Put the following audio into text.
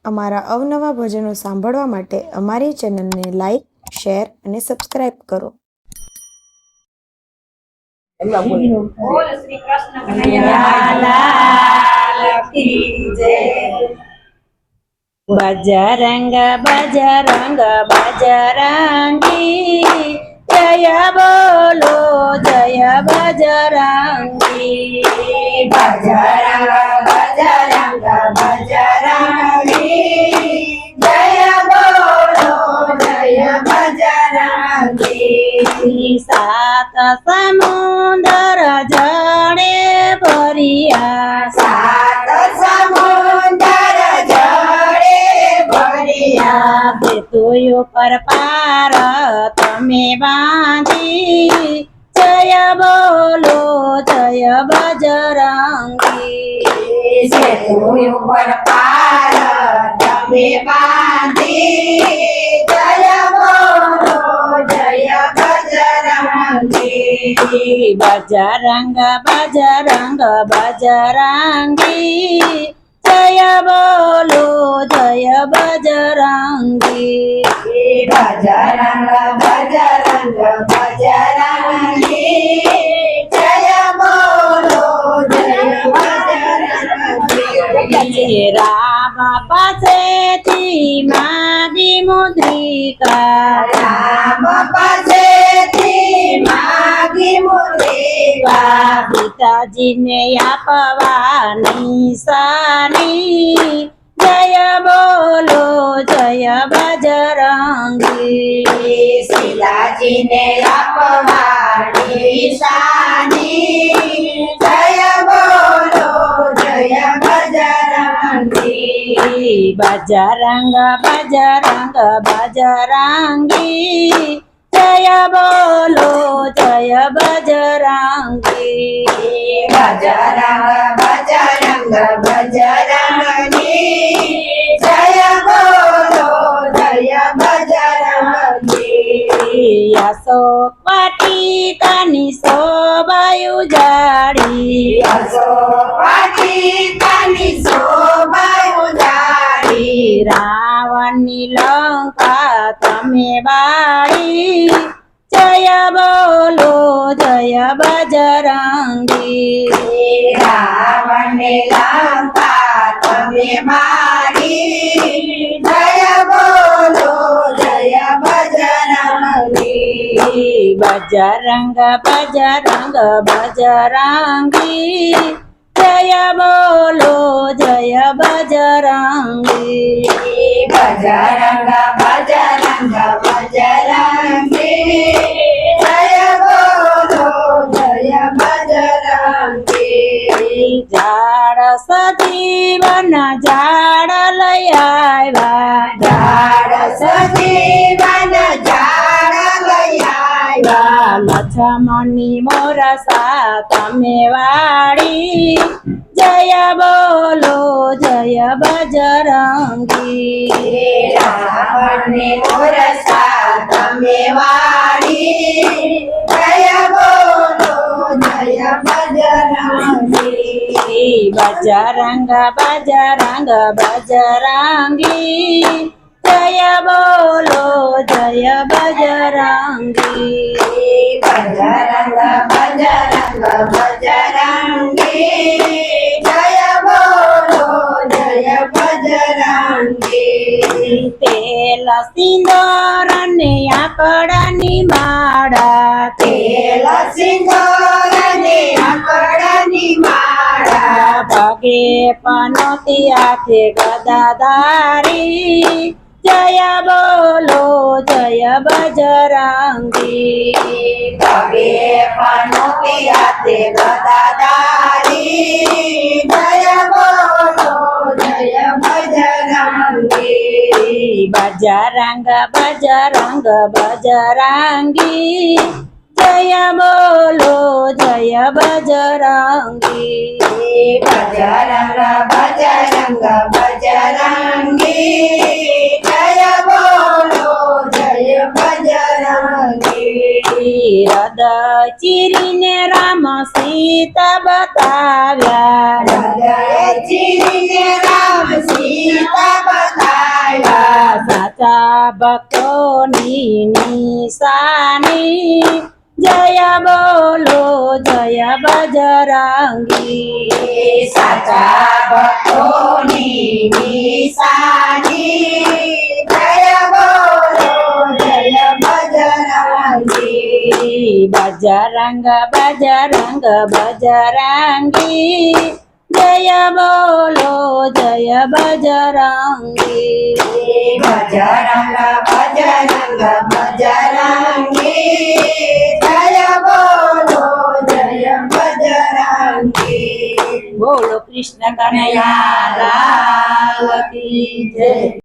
અમારા અવનવા ભજનો સાંભળવા માટે અમારી ચેનલને લાઈક, શેર અને સબસ્ક્રાઇબ કરો. બોલ શ્રી કૃષ્ણ કનૈયા લાલ કી જય. બજરંગ બજરંગ બજરંગી જય બોલો જય બજરંગી. બજરંગ બજરંગ બજરંગી જય બોલો જય બજરંગી. સાત સમુદ્ર જળે ભર્યા, સાત સમુદ્ર જળે ભર્યા, સેતુ પર પાર તમે બાંધી જય બોલો જય બજરંગી. સેતુ ઉપર પાર તમે બાંધી જય બોલો જય બજરંગી. બજરંગ બજરંગ બજરંગી જય બોલો જય બજરંગી. બજરંગ બજરંગ બજરંગી જય બોલો જય બજરંગી. રામ પાસેથી માગી મુદ્રિકા, રામ પાસેથી માગી મુદ્રિકા, પિતાજીને આપવા નિશાની જય બોલો જય બજરંગી. શિલાજીને આપવાની નિશાની જય બોલો જય બજરંગી. બજરંગ બજરંગ બજરંગી જય બોલો જય બજરંગી. બજરંગ બજરંગ બજરંગી જય બોલો જય બજરંગી. અશોક વાટિકાની શોભાયું જાડી, વાટિકાની શોભા ઉજાડી, રાવણની લંકા તમે બાળી જય બોલો જય બજરંગી. રાવણને લંકા તમે મારી જય બોલો જય બજરંગી. બજરંગ બજરંગ બજરંગી જય બોલો જય બજરંગી. બજરંગ બજરંગ બજરંગી જય બોલો જય બજરંગી. ઝાડ સજીવન ઝાડ લઈ આવ્યા, ઝાડ સજીવન ઝાડ લઈ આવ્યા, લક્ષ્મણની મોરસા તમે વાળી જય બોલો જય બજરંગી. રાવણને મોરસા તમે વાળી જય બોલો જય બજરંગી. બજરંગ બજરંગ બજરંગી જય બોલો જય બજરંગી. બજરંગ બજરંગ બજરંગી જય બોલો જય બજરંગી. તેલ સિંદૂર અને આંકડાની માળા, તેલ સિંદૂર અને આંકડાની માળા, પગે પનોતી હાથે ગદાધારી જય બોલો જય બજરંગી. પગે પનોતી હાથે ગદાધારી જય બોલો જય બજરંગી. બજરંગ બજરંગ બજરંગી જય બોલો જય બજરંગી. બજરંગ બજરંગ બજરંગી જય બોલો જય બજરંગી. હૃદય ચીરીને રામ સીતા બતાવ્યા, હૃદય ચીરીને રામ સીતા બતાવ્યા, સાચા ભક્તોની નિશાની જય બોલો જય બજરંગી સાચા ભક્તોની નિશાની જય બોલો જય બજરંગી બજરંગ બજરંગ બજરંગી જય બોલો જય બજરંગી બજરંગ બજરંગ બજરંગી જય બોલો જય બજરંગી બોલો કૃષ્ણ કનૈયા લાલ કી જય.